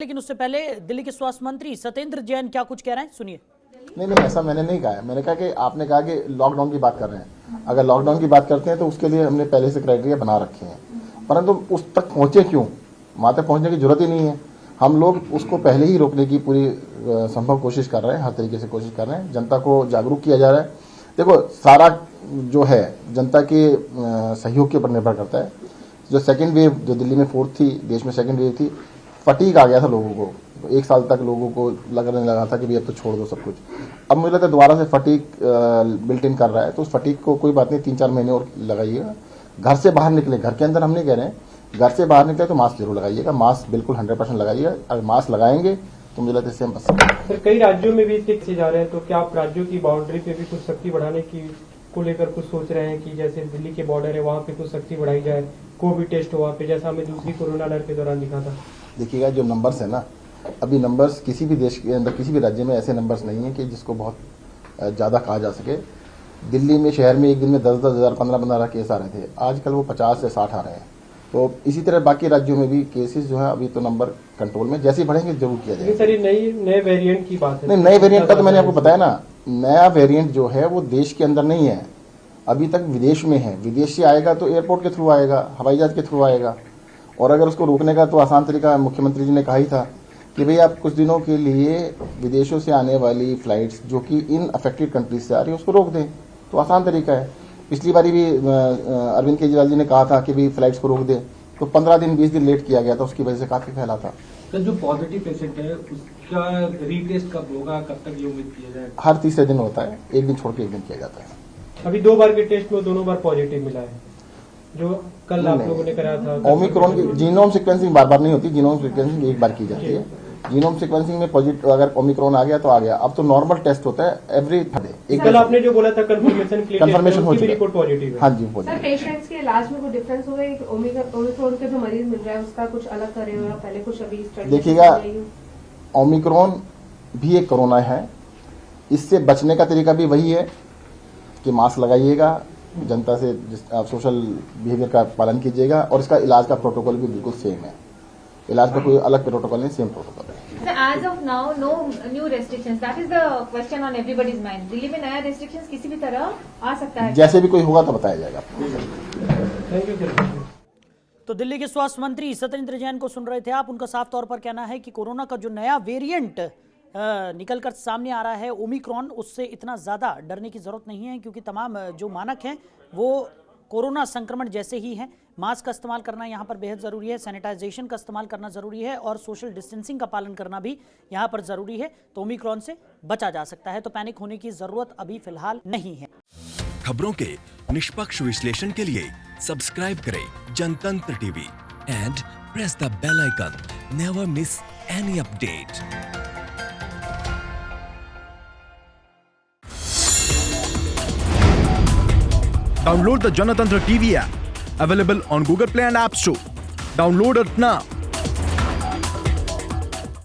लेकिन उससे पहले दिल्ली के स्वास्थ्य मंत्री सत्येंद्र जैन क्या कुछ कह रहे हैं, सुनिए। नहीं, ऐसा मैंने नहीं कहा है। मैंने कहा कि आपने कहा कि लॉकडाउन की बात कर रहे हैं। अगर लॉकडाउन की बात करते हैं तो उसके लिए हमने पहले से क्राइटेरिया बना रखे हैं, परंतु उस तक पहुंचे क्यों? वहाँ तक पहुंचने की जरूरत ही नहीं है। हम लोग उसको पहले ही रोकने की पूरी संभव कोशिश कर रहे हैं, हर तरीके से कोशिश कर रहे हैं। जनता को जागरूक किया जा रहा है। देखो, सारा जो है जनता के सहयोग के ऊपर निर्भर करता है। जो सेकेंड वेव जो दिल्ली में फोर्थ थी, देश में सेकेंड वेव थी, फटीक आ गया था लोगों को। एक साल तक लोगों को लगने लगा था कि भाई अब तो छोड़ दो सब कुछ। अब मुझे लगता है दोबारा से फटीक बिल्ट इन कर रहा है, तो उस फटीक को कोई बात नहीं, 3-4 महीने और लगाइएगा। घर से बाहर निकले, घर के अंदर हम नहीं कह रहे हैं, घर से बाहर निकले तो मास्क जरूर लगाइएगा। मास्क बिल्कुल 100% लगाइएगा। अगर मास्क लगाएंगे तो मुझे लगता है इससे हम बच सकते हैं। सर, कई राज्यों में भी टिक से जा रहे हैं, तो क्या आप राज्यों की बाउंड्री पे भी कुछ सख्ती बढ़ाने की को लेकर कुछ सोच रहे हैं कि जैसे दिल्ली के बॉर्डर है वहाँ पे कुछ सख्ती बढ़ाई जाए, कोविड टेस्ट हो वहाँ पे, जैसा हमें दूसरी कोरोना लहर के दौरान दिखा था? देखिएगा, जो नंबर्स है ना, अभी नंबर्स किसी भी देश के अंदर, किसी भी राज्य में ऐसे नंबर्स नहीं है कि जिसको बहुत ज़्यादा कहा जा सके। दिल्ली में शहर में एक दिन में 10-10 हज़ार 15-15 केस आ रहे थे, आजकल वो 50 से 60 आ रहे हैं। तो इसी तरह बाकी राज्यों में भी केसेस जो है अभी तो नंबर कंट्रोल में, जैसे ही बढ़ेंगे जरूर किया जाएगा। सर, ये नए वेरिएंट की बात है। नहीं, नए वेरिएंट का तो मैंने आपको बताया ना, नया वेरिएंट जो है वो देश के अंदर नहीं है, अभी तक विदेश में है। विदेश से आएगा तो एयरपोर्ट के थ्रू आएगा, हवाई जहाज के थ्रू आएगा। और अगर उसको रोकने का तो आसान तरीका मुख्यमंत्री जी ने कहा ही था कि भाई आप कुछ दिनों के लिए विदेशों से आने वाली फ्लाइट्स जो कि इन अफेक्टेड कंट्रीज से आ रही है उसको रोक दें, तो आसान तरीका है। पिछली बारी भी अरविंद केजरीवाल जी ने कहा था कि भाई फ्लाइट्स को रोक दें, तो 15 दिन 20 दिन लेट किया गया था, उसकी वजह से काफी फैला था। तो जो पॉजिटिव पेशेंट है उसका रीटेस्ट कब होगा, कब तक ये उम्मीद किया जाए? हर तीसरे दिन होता है, एक दिन छोड़ के एक दिन किया जाता है। अभी 2 बार के टेस्ट में दोनों बार पॉजिटिव मिला है, जो कल आप लोगों ने कराया था। ओमिक्रॉन की जीनोम सीक्वेंसिंग बार बार नहीं होती, जीनोम सीक्वेंसिंग एक बार की जाती है। जीनोम सीक्वेंसिंग में पॉजिटिव अगर ओमिक्रॉन आ गया तो आ गया। अब तो नॉर्मल टेस्ट होता है एवरी थर्ड। कल आपने जो बोला था कंफर्मेशन हो चुका रिपोर्ट पॉजिटिव है। हाँ जी, सर, पेशेंट्स के इलाज में कोई डिफरेंस होगा? ओमिक्रॉन के जो मरीज मिल रहा है उसका कुछ अलग कर रहे हो या पहले कुछ अभी स्टडी? देखिएगा, ओमिक्रॉन भी एक कोरोना है, इससे बचने का तरीका भी वही है कि मास्क लगाइएगा, जनता से आप सोशल बिहेवियर का पालन कीजिएगा, और इसका इलाज का प्रोटोकॉल भी बिल्कुल सेम है। इलाज का कोई अलग प्रोटोकॉल नहीं, सेम प्रोटोकॉल है। So as of now, no new restrictions. That is the question on everybody's mind. Delhi में नया restrictions किसी भी तरह आ सकता है? जैसे भी कोई होगा तो बताया जाएगा आपको। Thank you sir. तो दिल्ली के स्वास्थ्य मंत्री सत्येंद्र जैन को सुन रहे थे आप। उनका साफ तौर पर कहना है कि कोरोना का जो नया वेरिएंट निकल कर सामने आ रहा है ओमिक्रॉन, उससे इतना ज़्यादा डरने की ज़रूरत नहीं है, क्योंकि तमाम जो मानक हैं वो कोरोना संक्रमण जैसे ही हैं। मास्क का इस्तेमाल करना यहाँ पर बेहद ज़रूरी है, सैनिटाइजेशन का इस्तेमाल करना ज़रूरी है, और सोशल डिस्टेंसिंग का पालन करना भी यहाँ पर ज़रूरी है। तो ओमिक्रॉन से बचा जा सकता है, तो पैनिक होने की ज़रूरत अभी फिलहाल नहीं है। खबरों के निष्पक्ष विश्लेषण के लिए सब्सक्राइब करें Janatantra TV and press the bell icon. Never miss any update. Download the Janatantra TV app, available on Google Play and App Store. Download it now.